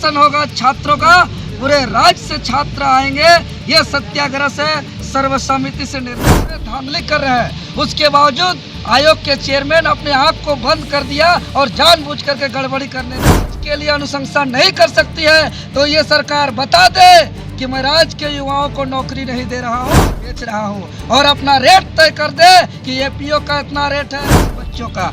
प्रदर्शन होगा छात्रों का, पूरे राज्य से छात्र आएंगे। ये सत्याग्रह से सर्वसम्मति से निर्णय धांधली कर रहे हैं। उसके बावजूद आयोग के चेयरमैन अपने आंख को बंद कर दिया और जानबूझ करके गड़बड़ी करने के लिए अनुशंसा नहीं कर सकती है। तो ये सरकार बता दे कि मैं राज्य के युवाओं को नौकरी नहीं दे रहा हूँ, बेच रहा हूँ, और अपना रेट तय कर दे कि एपीओ का इतना रेट है बच्चों का।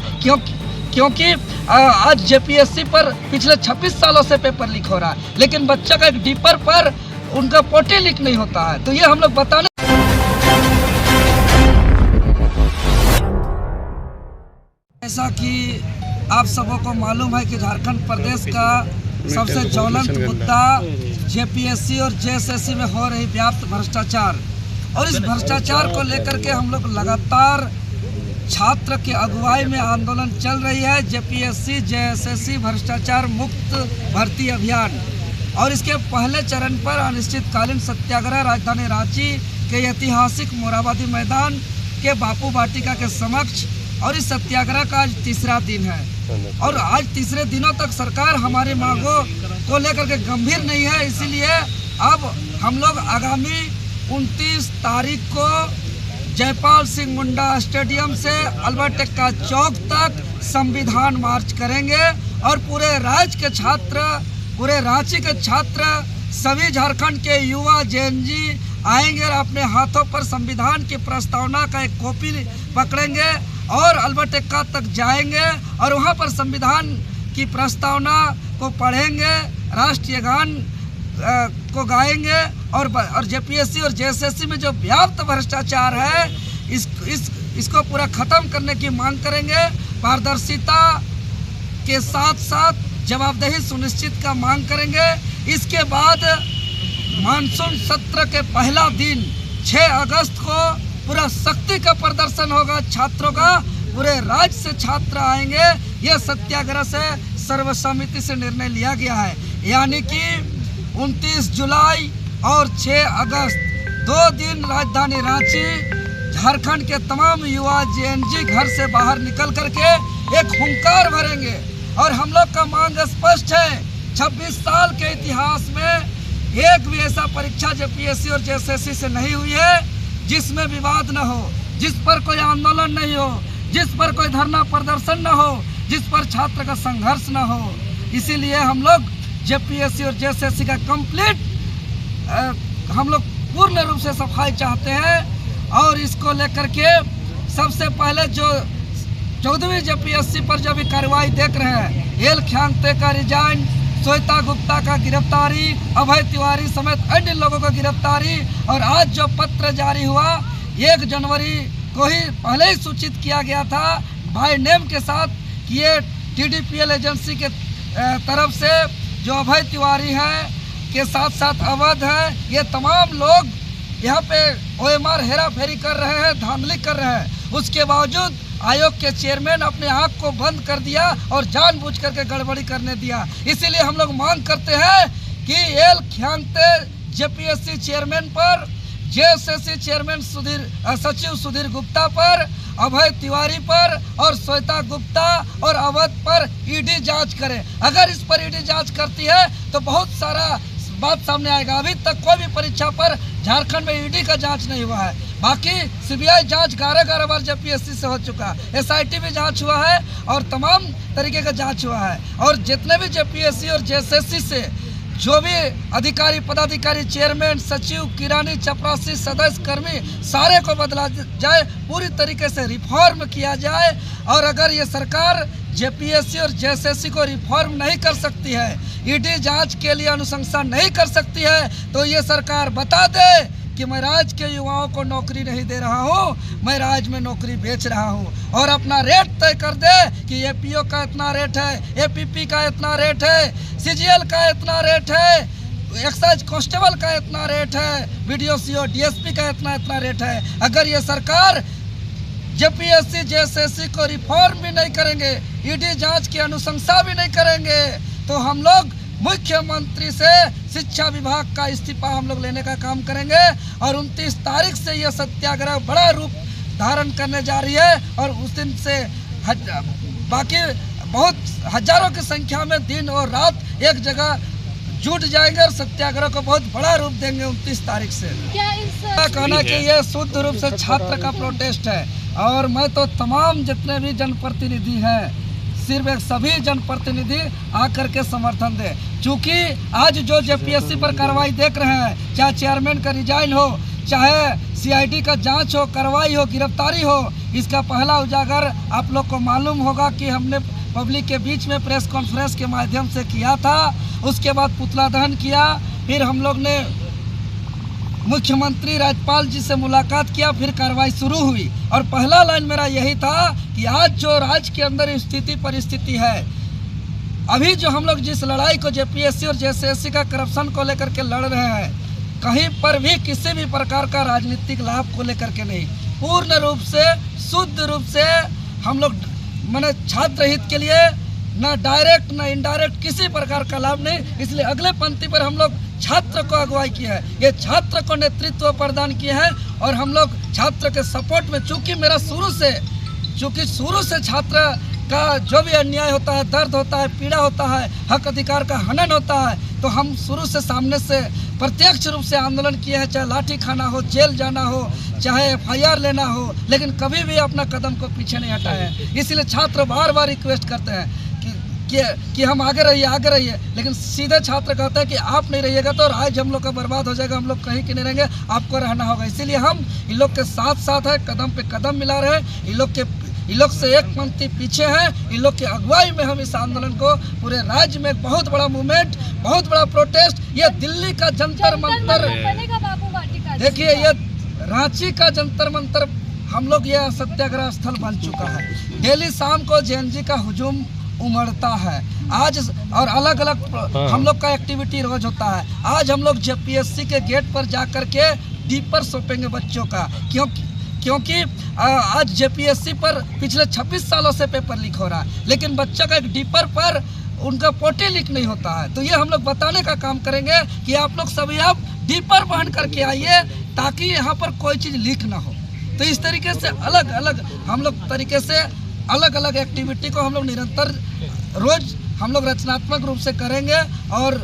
क्योंकि आज जेपीएससी पर पिछले 26 सालों से पेपर लीक हो रहा है, लेकिन बच्चा का एक डीपर पर उनका पोटी लीक नहीं होता है। तो ये हम लोग बताने ऐसा कि आप सबों को मालूम है कि झारखंड प्रदेश का सबसे ज्वलंत मुद्दा जेपीएससी और जेएसएससी में हो रही व्याप्त भ्रष्टाचार, और इस भ्रष्टाचार को लेकर के हम लोग लगातार छात्र के अगुवाई में आंदोलन चल रही है। जेपीएससी जेएसएससी भ्रष्टाचार मुक्त भर्ती अभियान, और इसके पहले चरण पर अनिश्चितकालीन सत्याग्रह राजधानी रांची के ऐतिहासिक मोरहाबादी मैदान के बापू वाटिका के समक्ष, और इस सत्याग्रह का आज तीसरा दिन है। और आज तीसरे दिनों तक सरकार हमारी मांगों को लेकर के गंभीर नहीं है। इसीलिए अब हम लोग आगामी 29 तारीख को जयपाल सिंह मुंडा स्टेडियम से अल्बर्ट एक्का चौक तक संविधान मार्च करेंगे, और पूरे राज्य के छात्र, पूरे रांची के छात्र, सभी झारखंड के युवा जेएनजी आएंगे और अपने हाथों पर संविधान की प्रस्तावना का एक कॉपी पकड़ेंगे और अल्बर्ट एक्का तक जाएंगे, और वहां पर संविधान की प्रस्तावना को पढ़ेंगे, राष्ट्रीय गान को गाएंगे, और जेपीएससी और जेएसएससी में जो व्याप्त भ्रष्टाचार है इसको पूरा खत्म करने की मांग करेंगे। पारदर्शिता के साथ साथ जवाबदेही सुनिश्चित का मांग करेंगे। इसके बाद मानसून सत्र के पहला दिन 6 अगस्त को पूरा शक्ति का प्रदर्शन होगा छात्रों का, पूरे राज्य से छात्र आएंगे। यह सत्याग्रह से सर्वसम्मति से निर्णय लिया गया है, यानी कि 29 जुलाई और 6 अगस्त 2 दिन राजधानी रांची, झारखंड के तमाम युवा जेएनजी घर से बाहर निकल करके एक हुंकार भरेंगे। और हम लोग का मांग स्पष्ट है, 26 साल के इतिहास में एक भी ऐसा परीक्षा जेपीएससी और जेएसएससी से नहीं हुई है जिसमें विवाद न हो, जिस पर कोई आंदोलन नहीं हो, जिस पर कोई धरना प्रदर्शन न हो, जिस पर छात्र का संघर्ष न हो। इसीलिए हम लोग जेपीएससी और जेएसएससी का कंप्लीट हम लोग पूर्ण रूप से सफाई चाहते हैं। और इसको लेकर के सबसे पहले जो 14वीं जेपीएससी पर जो भी कार्रवाई देख रहे हैं, एल ख्यांगते का रिजाइन, श्वेता गुप्ता का गिरफ्तारी, अभय तिवारी समेत अन्य लोगों को गिरफ्तारी, और आज जो पत्र जारी हुआ 1 जनवरी को ही पहले ही सूचित किया गया था बाय नेम के साथ कि ये टीडीपीएल एजेंसी के तरफ से जो अभय तिवारी है के साथ साथ अवध है, ये तमाम लोग यहाँ पे ओएमआर हेरा फेरी कर रहे हैं, धांधली कर रहे हैं। उसके बावजूद आयोग के चेयरमैन अपने आंख को बंद कर दिया और जानबूझ करके गड़बड़ी करने दिया। इसीलिए हम लोग मांग करते हैं कि एल ख्यांगते जेपीएससी चेयरमैन पर, जेएसएससी चेयरमैन सचिव सुधीर गुप्ता पर, अभय तिवारी पर और श्वेता गुप्ता और अवध पर ईडी जांच करे। अगर इस पर ईडी जांच करती है तो बहुत सारा बात सामने आएगा। अभी तक कोई भी परीक्षा पर झारखंड में ईडी का जांच नहीं हुआ है, बाकी सीबीआई जांच 11 बार जेपीएससी से हो चुका है, एसआईटी भी जांच हुआ है और तमाम तरीके का जांच हुआ है। और जितने भी जेपीएससी और जेएसएससी से जो भी अधिकारी, पदाधिकारी, चेयरमैन, सचिव, किरानी, चपरासी, सदस्य, कर्मी, सारे को बदला जाए, पूरी तरीके से रिफॉर्म किया जाए। और अगर ये सरकार जेपीएससी और जेएसएससी को रिफॉर्म नहीं कर सकती है, ईडी जांच के लिए अनुशंसा नहीं कर सकती है, तो ये सरकार बता दे कि मैं राज्य के युवाओं को नौकरी नहीं दे रहा हूँ, मैं राज्य में नौकरी बेच रहा हूँ, और अपना रेट तय कर दे कि एपीओ का इतना रेट है, एपीपी का इतना रेट है, सीजीएल का इतना रेट है, एक्साइज कांस्टेबल का इतना रेट है, बीडीओ डीएसपी का इतना रेट है। अगर ये सरकार जेपीएससी जेएसएससी को रिफॉर्म भी नहीं करेंगे, ईडी जांच की अनुशंसा भी नहीं करेंगे, तो हम लोग मुख्यमंत्री से शिक्षा विभाग का इस्तीफा हम लोग लेने का काम करेंगे। और 29 तारीख से यह सत्याग्रह बड़ा रूप धारण करने जा रही है, और उस दिन से बाकी बहुत हजारों की संख्या में दिन और रात एक जगह जुट जाएंगे और सत्याग्रह को बहुत बड़ा रूप देंगे 29 तारीख से। क्या कहना कि ये शुद्ध रूप से छात्र का प्रोटेस्ट है और मैं तो तमाम जितने भी जनप्रतिनिधि हैं सिर्फ एक सभी जनप्रतिनिधि आकर के समर्थन दे, क्योंकि आज जो जेपीएससी पर कार्रवाई देख रहे हैं, चाहे चेयरमैन का रिजाइन हो, चाहे सीआईडी का जांच हो, कार्रवाई हो, गिरफ्तारी हो, इसका पहला उजागर आप लोग को मालूम होगा कि हमने पब्लिक के बीच में प्रेस कॉन्फ्रेंस के माध्यम से किया था। उसके बाद पुतला दहन किया, फिर हम लोग ने मुख्यमंत्री राज्यपाल जी से मुलाकात किया, फिर कार्रवाई शुरू हुई। और पहला लाइन मेरा यही था कि आज जो राज्य के अंदर स्थिति परिस्थिति है, अभी जो हम लोग जिस लड़ाई को जेपीएससी और जेएसएससी का करप्शन को लेकर के लड़ रहे हैं, कहीं पर भी किसी भी प्रकार का राजनीतिक लाभ को लेकर के नहीं, पूर्ण रूप से शुद्ध रूप से हम लोग मैंने छात्र हित के लिए न डायरेक्ट न इनडायरेक्ट किसी प्रकार का लाभ नहीं। इसलिए अगले पंक्ति पर हम लोग छात्र को अगुवाई की है, ये छात्र को नेतृत्व प्रदान किए हैं और हम लोग छात्र के सपोर्ट में, चूँकि शुरू से छात्र का जो भी अन्याय होता है, दर्द होता है, पीड़ा होता है, हक अधिकार का हनन होता है, तो हम शुरू से सामने से प्रत्यक्ष रूप से आंदोलन किए हैं, चाहे लाठी खाना हो, जेल जाना हो, चाहे एफआईआर लेना हो, लेकिन कभी भी अपना कदम को पीछे नहीं हटाए हैं। इसलिए छात्र बार बार रिक्वेस्ट करते हैं कि हम आगे रहिए, लेकिन सीधे छात्र कहते हैं कि आप नहीं रहिएगा तो राज्य हम लोग का बर्बाद हो जाएगा, हम लोग कहीं के नहीं रहेंगे, आपको रहना होगा। इसीलिए हम इन लोग के साथ है, कदम पे कदम मिला रहे, इन लोग से एक पंक्ति पीछे है, इन लोग की अगुवाई में हम इस आंदोलन को पूरे राज्य में एक बहुत बड़ा मूवमेंट, बहुत बड़ा प्रोटेस्ट, ये दिल्ली का जंतर मंतर, देखिए ये रांची का जंतर मंतर हम लोग ये सत्याग्रह स्थल बन चुका है। डेली शाम को जेएनजी का हुजूम उमड़ता है आज, और अलग अलग हम लोग का एक्टिविटी रोज होता है। आज हम लोग जेपीएससी के गेट पर जाकर के डीपर सौंपेंगे बच्चों का, क्योंकि आज जेपीएससी पर पिछले 26 सालों से पेपर लीक हो रहा है, लेकिन बच्चा का एक डीपर पर उनका पोटे लीक नहीं होता है। तो ये हम लोग बताने का काम करेंगे कि आप लोग सभी आप डीपर पहन करके आइए, ताकि यहाँ पर कोई चीज़ लीक ना हो। तो इस तरीके से अलग अलग एक्टिविटी को हम लोग निरंतर रोज हम लोग रचनात्मक रूप से करेंगे और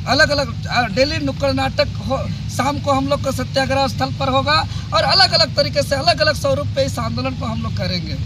अलग अलग डेली नुक्कड़ नाटक हो, शाम को हम लोग का सत्याग्रह स्थल पर होगा और अलग अलग तरीके से अलग अलग स्वरूप पे इस आंदोलन को हम लोग करेंगे।